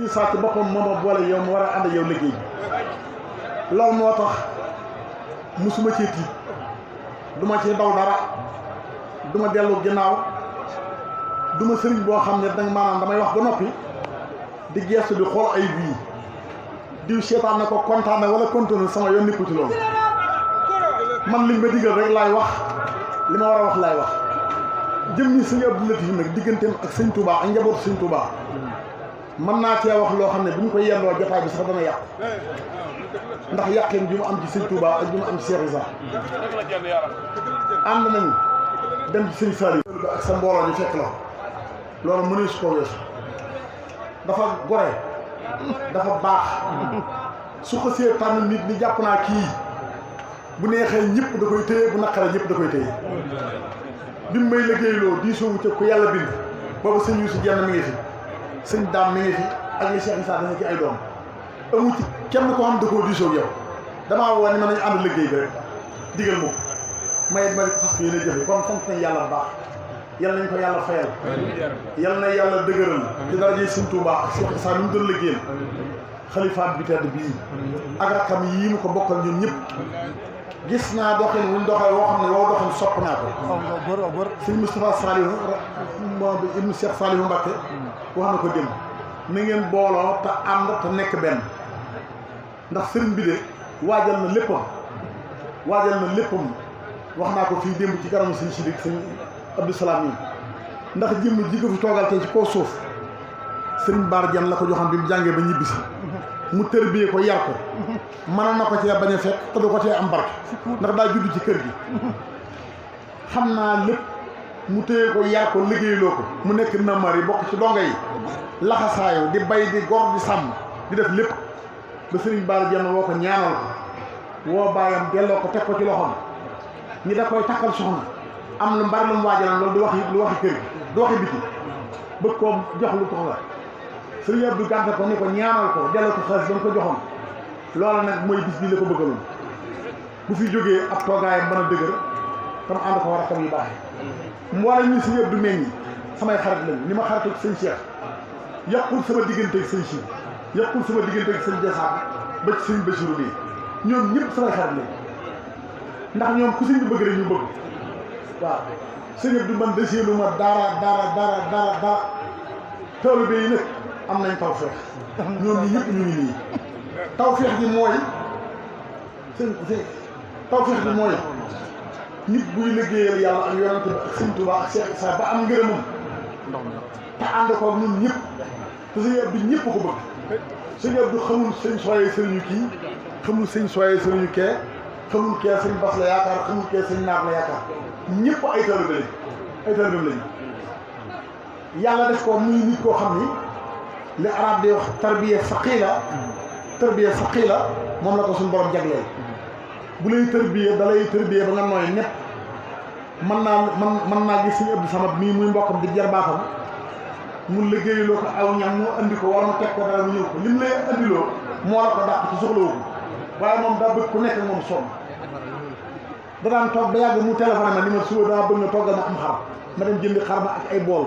Issa ci boppam moo ma boole yow mu war a ànd yow liggéey bi loolu moo tax musuma cee tiit duma ci daw dara duma dellu ginnaaw duma sëriñ boo xam ne danga maanaam damay wax ba noppi di gestu di xool ay bii diw seetaan na ko kontaan na wala kontaanul sama yoon nekku ci loolu man liñ ma digal rek laay wax li ma war a wax laay wax jëm ni sëñ Abdou Latif nag digganteem ak sëñ Touba ak njabootu sëñ Touba mën naa cee wax loo xam ne bu ñu ko yelloo jotaay bi sax dana yàqu ndax yàqeen ju mu am ci sëñ Touba ak ju mu am ci Cheikh Issa ànd nañu dem ci sëñ Saliou ak sa mbooloo ñu fekk la loolu mënee su ko weesu dafa gore dafa baax su ko see tànn nit ñi jàpp naa kii bu neexee ñëpp da koy téye bu naqaree ñëpp da koy téye bi mu may liggéeyloo diisoo wu ca ku yàlla bind boobu sëñ Youssou Dieng mi ngi fi sëñ Dame mi ngi fi ak li Cheikh Issa dafa ci ay doom amu ci kenn koo xam da koo diisoo yow damaa woo ni ma nañu ànd liggéey bi rek digal moom may ma fas ko yéene jëfe kon sant nañ yàlla bu baax yal nañ ko yàlla fayal yal na yàlla dëgëral ci daraje sëñ Touba ak Cheikh Issa ni mu doon liggéeyal xalifaat bi tedd bii ak rakam yii mu ko bokkal ñun ñëpp gis naa doxin wuñ doxee woo xam ne woo doxin sopp naa ko sëñ Moustapha Saliou moom bi ibnu Cheikh Saliou Mbacké wax na ko démb na ngeen booloo te ànd te nekk benn ndax sëriñ bi de waajal na léppam wax naa ko fii démb ci garamu sëñ Sidik sëñ Abdou Salam yi ndax jëmm ji ko fi toogal tey ci kaw suuf sëriñ Baar Jan la ko joxoon bi mu jàngee ba ñibbisi mu tërbiyee ko yar ko mënoon na ko cee bañ a fekk te du ko cee am barke ndax daa judd ci kër gi xam naa lépp mu téye ko yar ko liggéeyloo ko mu nekk namar yi bokk ci donga yi laxasaayu di bay di gor di sàmm di def lépp ba sëriñ Baar Jan woo ko ñaanal ko woo baayam delloo ko teg ko ci loxoom ñi da koy takkal soxna am lu mbari lu mu waajalam loolu du waxi kër gi du waxi biti bëgg koo jox lu tax la sëriñ Abdou gànte ko ni ko ñaanal ko delloo ko xaalis ba nga ko joxoon loola nag mooy bis bii la ko bëggaloon bu fi jógee ab toogaayam mën a dëgër tam ànd ko war a tam yu baax yi mboolem ñi sëriñ Abdou meññi samay xarit lañu ni ma xaritoo ak sëñ Cheikh yàqul sama diggante ak sëñ Cheikh yàqul sama diggante ak sëñ Jasaab ba ci sëñ Bachirou bi ñoom ñëpp samay xarit lañu ndax ñoom ku sëñ bi bëgg rek ñu bëgg waaw sëñ Abdou man deseelu ma dara taalibe yi nag am nañ tawfeex ñoom ñi ñëpp ñu ngi nii tawfeex gi mooy tawfeex gi mooy nit buy liggéeyal yàlla ak yonent bi ak sëñ Touba ak Cheikh Issa ba am ngërëmam te ànd ko ñun ñëpp te sëñ Abdou ñëpp ko bëgg sëñ Abdou xamul sëñ sooyee sëriñu kii xamul sëñ sooyee sëriñu kee xamul kee sëñ Bas la yaakaar xamul kee sëñ Naar la yaakaar ñëpp ay taalibe lañ yàlla def ko muy nit koo xam ni li arab di wax tarbiya saqila moom la ko suñu borom jagleel bu lay tarbiya da lay tarbiya ba nga nooy nepp man naa gis suñu Abdou Samad mii muy mbokkam di jarbaatam mu liggéeyaloo ko aw ñam mu andi ko wala mu teg ko dara mu ñëw ko lim lay andiloo moo la ko dàq ci soxlawu ko waaye moom daa bëgg ku nekk moom sonn da daan toog ba yàgg mu téléphoné ma ni ma suba daa bëgg nga toggal ma am xar ma dem jëndi xar ma ak ay bool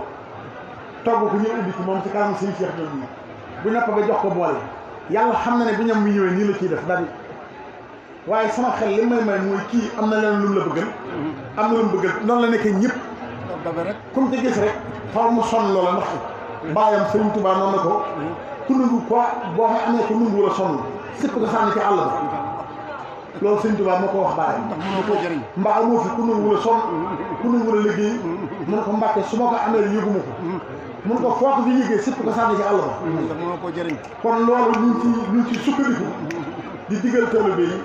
togg ko ñëw indi ci moom ci kanam sëñ Cheikh ñoom ñi bu nekk ba jox ko boole yàlla xam na ne bu ñam mi ñëwee nii la ciy def daal waaye sama xel li may mooy kii am na leen lu mu la bëggal am na lu mu bëggal noonu la nekkee ñëpp comme ci gis rek xaw mu sonn loola ndax baayam Sëriñ Tuubaa noonu na ko ku nangu ko boo xam amee ko nangu wala sonn sëpp nga sànni ci àll ba loolu Sëriñ Tuubaa moo ko wax baayam mbaa amoo fi ku nangu wala sonn ku nangu wala liggéey mun ko mbàkke su ma ko amee yëguma ko mun ko foo ko fi yëgee sëpp ko sànni ci àll ba kon loolu ñu ci sukkandiku di digal taalibe yi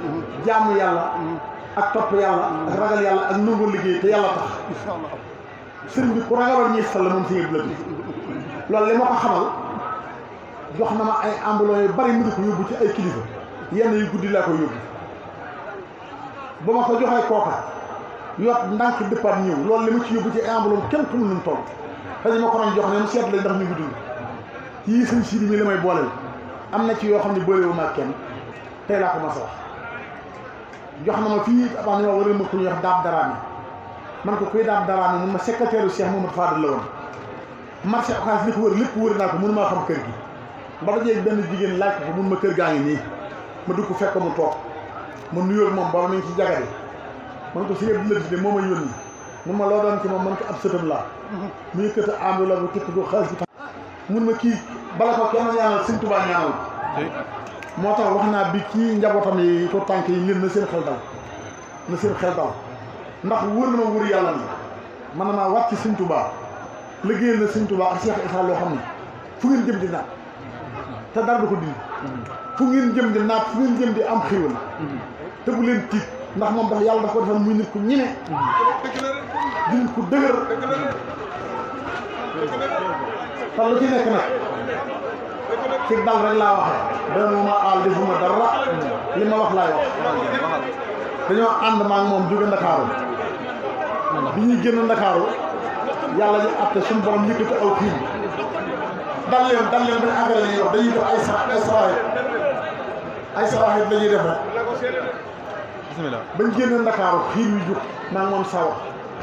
jaamu yàlla ak topp yàlla ak ragal yàlla ak nangu liggéey te yàlla tax sëriñ bi ku ragaloon ñuy sall moom si yëpp la bi loolu li ma ko xamal jox na ma ay ambulants yu bari mu di ko yóbbu ci ay kilifa yenn yu guddi laa koy yóbbu ba ma ko joxee kooka yot ndànk dëppaat ñëw loolu li ma ci yóbbu ci ay ambulants kenn xamul nu mu toll te ñu ma ko doon jox ne mu seet la ndax ñu ngi dund yii sëñ Sidi mi li may booleel am na ci yoo xam ne boolewu ma kenn tey laa ko mas a wax jox na ma fii avant ni ma war a ma ku ñuy wax daab daraame man ko kuy daab daraame mun ma secrétaire u Cheikh Mamadou Fadal la woon marché occas li ko wër lépp wër naa ko mënu maa xam kër gi ba dajee benn jigéen laaj ko mun ma kër gaa ngi nii ma dugg fekk mu toog ma nuyoo moom ba ma ngi ci jagade man ko si yëpp lëti de moo ma yónni mun ma loo doon ci moom man ko ab sëtam laa mu yëkkati ambulance bu képp ko xaalis bi tax mun ma kii bala ko kenn ñaanal Sëñ Tuubaa ñaanal moo tax wax naa bi kii njabootam yi ko tànk yi ngir na seen xel dal na seen xel dal ndax wóor na ma wóor yàlla ni man na maa wàcc ci Sëñ Tuubaa liggéeyal na Sëñ Tuubaa ak Cheikh Issa loo xam ne fu ngeen jëm di naat te dara du ko dindi fu ngeen jëm di naat fu ngeen jëm di am xéwal te bu leen tiit ndax moom dafa yàlla dafa ko defal muy nit ku ñeme di nit ku dëgër te lu ci nekk nag ci dal rek laa waxee dana ma aal defuma dara li ma wax laay wax dañoo ànd maa ngi moom jóge Ndakaaru bi ñuy génn Ndakaaru yàlla ñu àtte suñu borom yëkkati aw xiin dal leen bañ àggale la ñuy wax dañuy def ay saraxit la ñuy def rek bañ génn Ndakaaru xiin wi jóg maa ngi moom sawa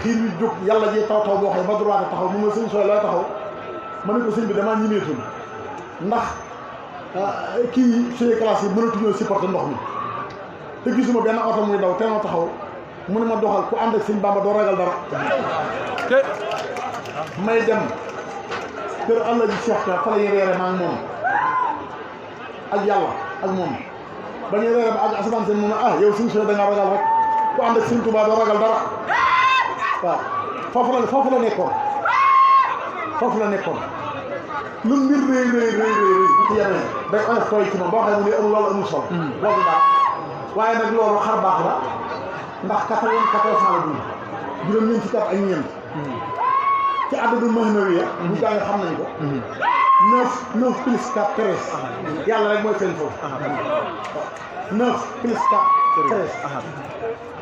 xiin wi jóg yàlla ji taw boo xam ba droit taxaw mu ma sëñ sooy lay taxaw ma ne ko sëñ bi damaa ñimeetul ndax kii suñu classe yi mënatuñoo supporter ndox mi te gisuma benn oto muy daw te noo taxaw mu ne ma doxal ku ànd ak sëñ Bamba doo ragal dara may dem kër Allah ji Cheikh Ka fa la ñuy reere maa ngi moom ak yàlla ak moom ba ñuy reere ba ak asamaan seen mu ne ah yow suñ soo da nga ragal rek ku ànd ak sëñ Tuubaa doo ragal dara waaw foofu la nekkoon lu mbir rëy bu ci yemee day oyof tooy ci moom boo xam ne ni amul loolu amul solo loolu daal waaye nag loolu xar baax la ndax 94 ans la dund juróom-ñeent fukki at ak ñeent ci àdduna mahnawiya bu gaa nga xam nañ ko 9 plus 4 13 yàlla rek mooy seen foofu 9 plus 4 13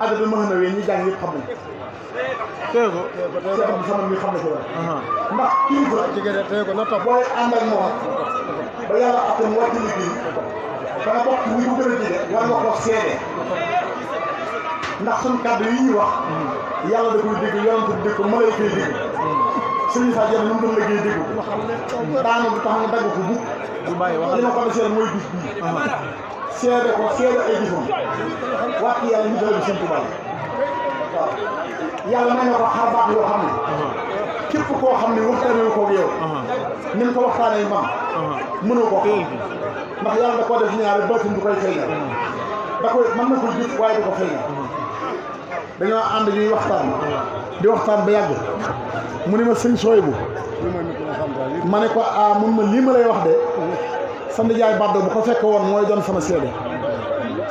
àdduna mahnawiya ñi jàng yëpp xam nañ ko seetam sama mi xam na ko ndax kilifa na topp booy ànd ak moom ba yàlla atte mu wàcc liggéey da nga bokk ñi ko gën a jege war nga ko seede ndax suñ kàddu yi ñuy wax yàlla da koy dégg yonent bi dégg ko malayka yi dégg sëñ Sa Dieng lu mu doon liggéey dégg ko daana bu tax nga dagg ko bukk li ma ko da seede mooy bis bii seede ko seede ay gisam wàcc yàlla ñu dal bi sëñ Tuubaa waaw yàlla may na ko xar baax yoo xam ne képp koo xam ne waxtaanee koog yow ni nga ko waxtaanee man mënoo ko ndax yàlla da koo def ñaari baatin du koy feeñal da koy mën na ko jëf waaye du ko feeñal dañoo ànd ñuy waxtaan di waxtaan ba yàgg mu ne ma sëñ Souhaïbou ma ne ko ah mun ma lii ma lay wax de sa nijaay Baddo bu ko fekk woon mooy doon sama seede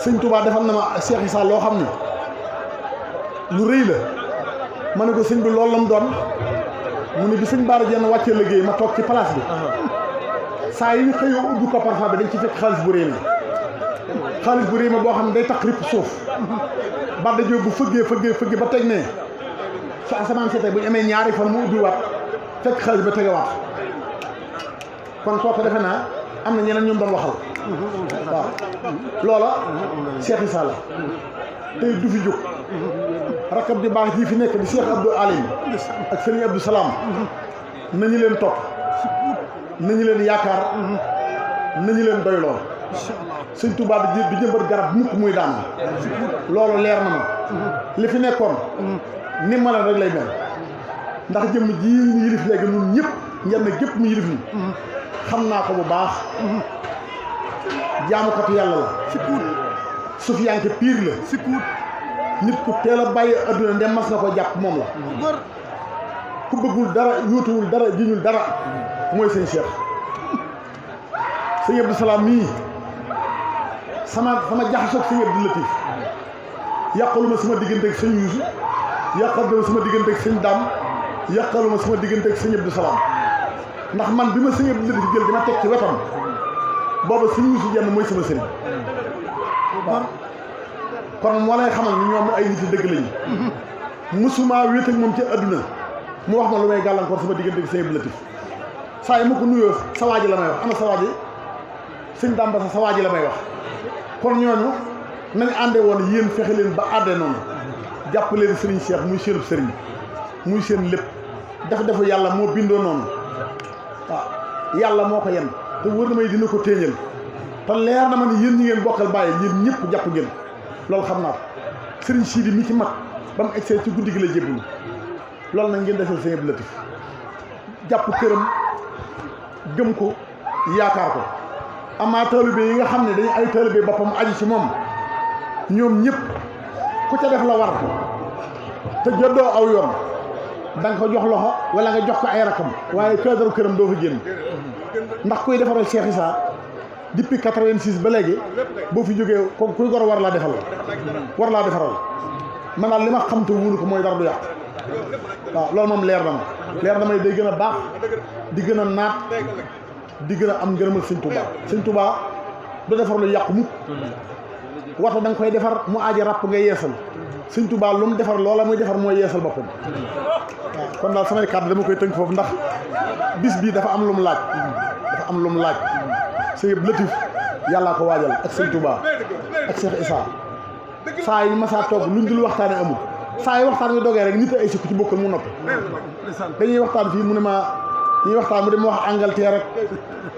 sëñ Touba defal na ma Cheikh Issa loo xam ne lu rëy la ma ne ko sëñ bi loolu la mu doon mu ne bi sëñ Bara Dieng wàccee liggéey ma toog ci place bi saa yi ñu xëyoo ubbi coffre-fort bi dañ ci fekk xaalis bu réy ma boo xam ne day tax ripp suuf Badda Diop bu fëggee ba teg ne su asamaan seetee bu ñu amee ñaari fan mu ubbi waat fekk xaalis ba tegewaat kon kooku defe naa am na ñeneen ñoom doon waxal waaw loola Cheikh Issa la tey du fi jóg rakab di baax jii fi nekk di Cheikh Abdou Alim ak Serigne Abdou Salam nañu leen topp nañu leen yaakaar nañu leen doyloo Sëñ Tuubaa di jëmbat garab mukk muy daan loolu leer na ma li fi nekkoon ni ma la rek lay mel ndax jëmm ji ñu yilif léegi ñun ñëpp ñenn gépp mu yilif ni xam naa ko bu baax jaamukatu yàlla la sufiyanke piir la nit ku teel a bàyyi adduna ndem mas na ko jàpp moom la ku bëggul dara yóotuwul dara jiñul dara mooy sëñ Cheikh sëñ Abdou Salam mii sama jaxasoog sëñ Abdou Latif yàqaluma sama diggante ak sëñ Yuusu yàqaluma sama diggante ak sëñ Dam yàqaluma sama diggante ak sëñ Abdou Salam ndax man bi ma sëñ Abdou Latif jël dama teg ci wetam booba sëñ Yuusu Jenn mooy sama sëriñ waaw kon moo lay xamal ni ñoom ay nit dëgg lañu musuma wéet ak moom ci adduna mu wax ma lu may gàllankoor sama diggante ak sëñ Abdou Latif saa yi ma ko nuyoo sa waa ji la may wax ana sa waa ji sëñ Damba sa waa ji la may wax kon ñooñu nañ àndee woon yéen fexe leen ba àddee noonu jàpp leen sëriñ Cheikh muy seenub sëriñ muy seen lépp defu yàlla moo bindoo noonu waaw yàlla moo ko yen te wóor na may dina ko téeñal te leer na ma ne yéen ñi ngeen bokkal bàyyi yéen ñëpp jàpp ngeen loolu xam naa ko sëriñ Sidi mi ci mag ba mu egsee ci guddi gi la jébbalu loolu nag ngeen defal sëñ Abdou Latif jàpp këram gëm ko yaakaar ko amaa taalibe yi nga xam ne dañu ay taalibe boppam aju ci moom ñoom ñëpp ku ca def la war te joddoo aw yoon da nga ko jox loxo wala nga jox ko ay rakam waaye cadre këram doo fa génn ndax kuy defaral Cheikh Issa depuis 86 ba léegi boo fi jógee ko kuy gor war laa defal war laa defaral man daal li ma xam te wóolu ko mooy dara du yàq waaw loolu moom leer na may day gën a baax di gën a naat di gën a am ngërëmal sëñ Touba du defar lu yàqu mukk waxta da nga koy defar mu aaji ràpp nga yeesal sëñ Touba lu mu defar loola muy defar mooy yeesal boppam waaw kon daal samay kàddu dama koy tënk foofu ndax bis bii dafa am lu mu laaj sëñ Abdou Latif yàllaa ko waajal ak sëñ Touba ak Cheikh Issa saa yi masaa toog luñ dul waxtaane amul saa yi waxtaan wi dogee rek nit ay si ku ci bokkul mu noppi dañuy waxtaan fii mu ne ma ñuy waxtaan mu dem wax Angleterre rek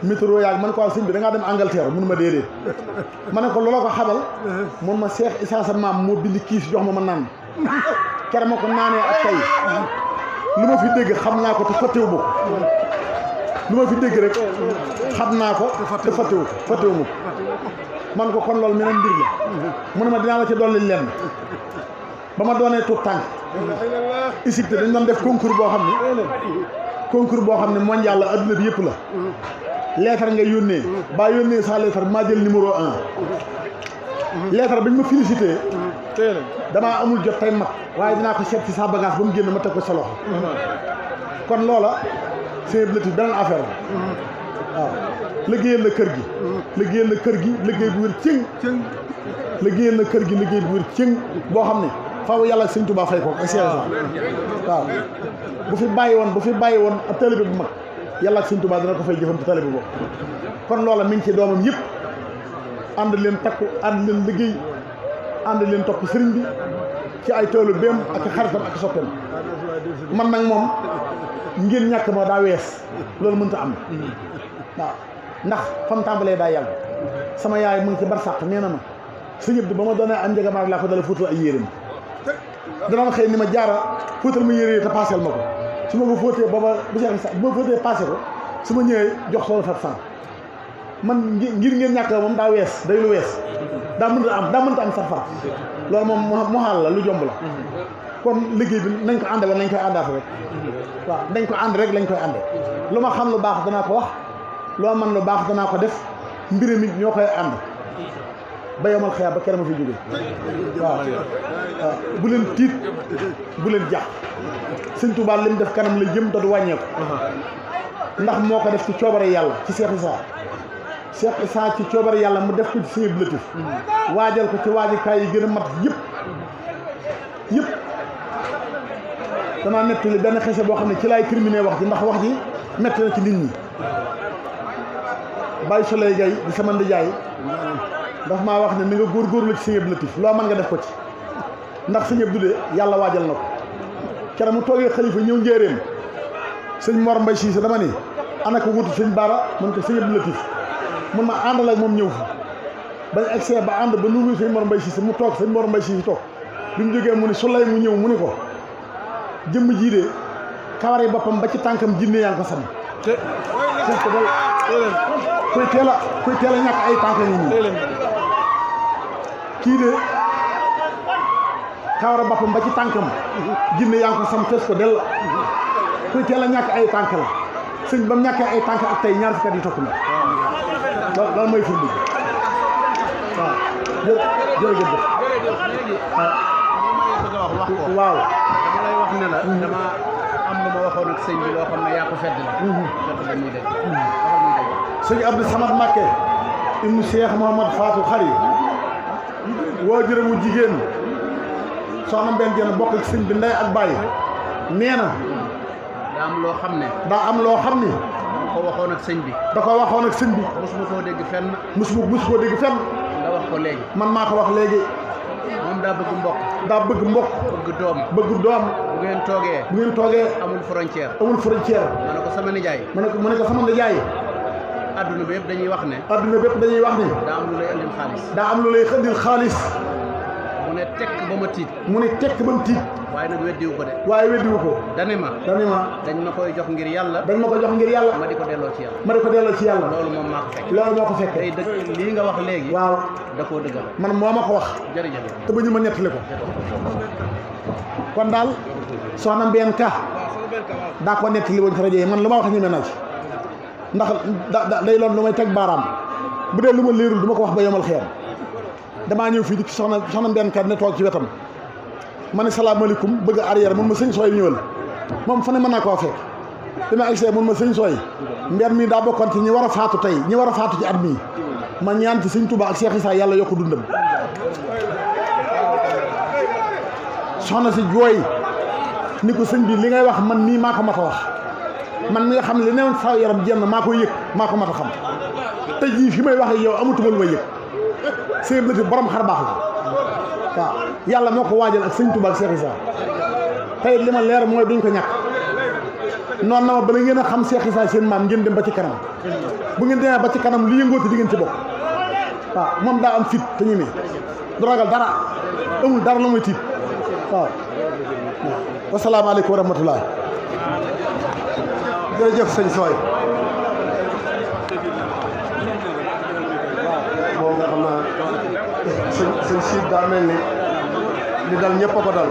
météo yaag man ko sëñ bi da ngaa dem Angleterre mënu ma déedéet ma ne ko loola ko xamal mun ma Cheikh Issa sa maam moo bind kiis jox ma naan kere ma ko naanee ak tey lu ma fi dégg xam naa ko te fàttewu ma ko lu ma fi dégg rek xam naa ko te fàttewu ma ko man ko kon loolu meneen mbir la mu ne ma dinaa la ci dolli lenn ba ma doonee tuut tànk Égypte dañ doon def concours boo xam ne mondial la adduna bi yëpp la leetar nga yónnee baa yónnee sa leetar maa jël numéro 1 leetar bañ ma félicité damaa amul jot tey mag waaye dinaa ko seet ci sa bagage ba mu génn ma teg ko sa loxo kon loola sëñ Abdou Latif beneen affaire la waaw liggéeyal na kër gi liggéey bu wér cëng liggéeyal na kër gi liggéey bu wér cëng boo xam ne faaw yàlla sëñ Touba fay ko ak Cheikh Issa waaw bu fi bàyyi woon ab taalibe bu mag yàlla ak sëñ Touba dina ko fay jëfam ci taalibe boobu kon loola mi ngi ci doomam yëpp ànd leen takku ànd leen liggéey ànd leen topp sëriñ bi ci ay taalibeem ak xaritam ak soppeem man nag moom ngeen ñàkk ma daa wees loolu mënta am waaw ndax fam tàmbalee daa yàgg sama yaay mu ngi ci barsàq nee na ma sëñ Abdou ba ma doonee am njëgamaar laa ko dala fóotal ay yéreem dana ma xëy ni ma jaara fóotal ma yére yi te paaseel ma ko su ma ko fóotee booba bu Cheikh Issa bu ma fóotee paase ko su ma ñëwee jox solo fat san man ngir ngeen ñàkk moom daa wees day lu wees daa mënta am sax far loolu moom mu xaal la lu jomb la kon liggéey bi nañ ko ànde wala nañ koy àndaat rek waaw dañ ko ànd rek lañ koy ànde lu ma xam lu baax danaa ko wax loo man lu baax danaa ko def mbir mi ñoo koy ànd ba yomal xëy ba kere ma fi jóge waaw bu leen tiit bu leen jàq sëñ Touba li mu def kanam la jëm te du wàññeeku ndax moo ko def ci coobare yàlla ci Cheikh Issa ci coobare yàlla mu def ko ci sëñ Abdou Latif waajal ko ci waajukaay yi gën a mat yëpp danaa nettali benn xese boo xam ne ci laay terminé wax ji ndax wax ji metti na ci nit ñi Baye Soleil Gaye di sama ndijaay daf maa wax ne ni nga góorgóorlu ci sëñ Abdou Latif loo mën nga def ko ci ndax sëñ Abdou de yàlla waajal na ko kere mu toogee xalifa ñëw njéeréem sëñ Mor Mbay Siise dama ni ana ko wutu sëñ Bara man ko sëñ Abdou Latif mun ma àndal ak moom ñëw fi bañ egsee ba ànd ba nuyu sëñ Mor Mbay Siise mu toog sëñ Mor Mbay Siise toog bi mu jógee mu ni Soleil mu ñëw mu ni ko jëmm jii de kawari boppam ba ci tànkam jinne yaa ngi ko sànni ko dal kuy teel a ñàkk ay tànk nii kii de kawara boppam ba ci tànkam jinne yaa ngi ko sam fees ko del kuy teel a ñàkk ay tànk la sëñ ba mu ñàkkee ay tànk ak tey ñaar fukki at yi topp na loolu mooy firnde waaw jërëjëf waaw dama lay wax ne la dama am lu ma waxoon ak sëñ bi loo xam ne yaa ko fedd la jot dañuy dégg sëñ Abdou Samad Mbacké ibnu Cheikh Mouhamad Fatou Khari waajuramu jigéen soxna Mbène Diène bokk ak sëñ bi ndey ak baay nee na daa am loo xam ne da ko waxoon ak sëñ bi mosuma koo dégg fenn nga wax ko léegi man maa ko wax léegi moom daa bëgg mbokk bëgg doom bu ngeen toogee amul frontière ma ne ko sama nijaay adduna bi yëpp dañuy wax ne. adduna bépp dañuy wax ne. daa am lu lay indil xaalis. daa am lu lay xëndil xaalis. mu ne tekk ba ma tiit. mu ne tekk ba mu tiit. waaye nag weddiwu ko de. waaye weddiwu ko. dane ma. dañ ma koy jox ngir yàlla. dañ ma ko jox ngir yàlla. ma di ko delloo ci yàlla. ma di ko delloo ci yàlla. loolu moom maa ko fekk. loolu moo ko fekk. tey dëgg lii nga wax léegi. waaw da koo dëggal. man moo ma ko wax. jërëjëf. te ba ñu ma nettali ko. kon daal soxna Mbène Ka daa ko nettali woon ci rajo yi man lu ma wax ñeme naa ci ndax day loon lu may teg baaraam bu dee lu ma leerul du ma ko wax ba yomal xiyam damaa ñëw fii di soxna Mbène Ka ne toog ci wetam ma ne salaamaaleykum bëgg a arrière mun ma sëñ sooy ñëwal moom fa ne mën naa koo fekk bi ma agsee mun ma sëñ sooy Mbène mii daa bokkoon ci ñi war a faatu tey ñi war a faatu ci at mii ma ñaan ci sëñ Touba ak Cheikh Issa yàlla yokk dundam soxna si jooy ni ko sëñ bi li ngay wax man mii maa ko mat a wax man mi nga xam ne li newoon sa yaram jenn maa ko yëg maa ko mat a xam te jii fi may wax ak yow amatuma lu may yëg sëñ bi borom xar baax la waaw yàlla moo ko waajal ak sëñ Touba ak Cheikh Issa tey li ma leer mooy duñ ko ñàkk noonu na ma bala ngeen a xam Cheikh Issa seen maam ngeen dem ba ci kanam bu ngeen demee ba ci kanam lu yëngoote di ngeen ci bokk waaw moom daa am fit te ñu ne du ragal dara amul dara lu muy tiit waaw wasalaamaaleykum wa rahmatulah jërëjëf sëñ Sooy moom nga xam naa sëñ siit daa mel ni li dal ñëpp a ko dal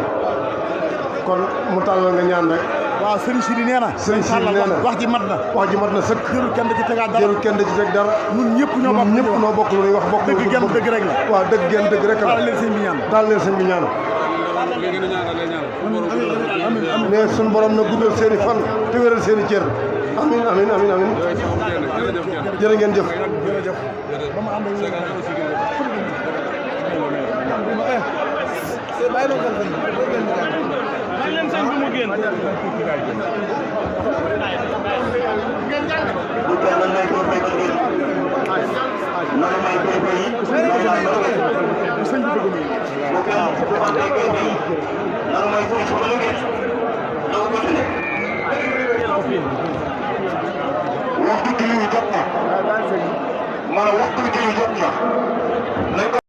kon mu tàllal nga ñaan rek waaw sëriñ si di nee na sëriñ si di nee na wax ji mat na sëkk jërul kenn da ci tegaat dara jërul kenn da ci teg dara ñun ñëpp ñoo bokk lu ñuy wax bokk dëgg genn dëgg rek la waaw dëgg genn dëgg rek la daal leen sëñ bi ñaan daal leen sëñ bi ñaan ne suñu borom na guddal seen i fan te wéral seen i cër amin amin amin amin jërë ngeen jëf waxtu